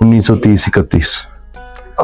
1930-31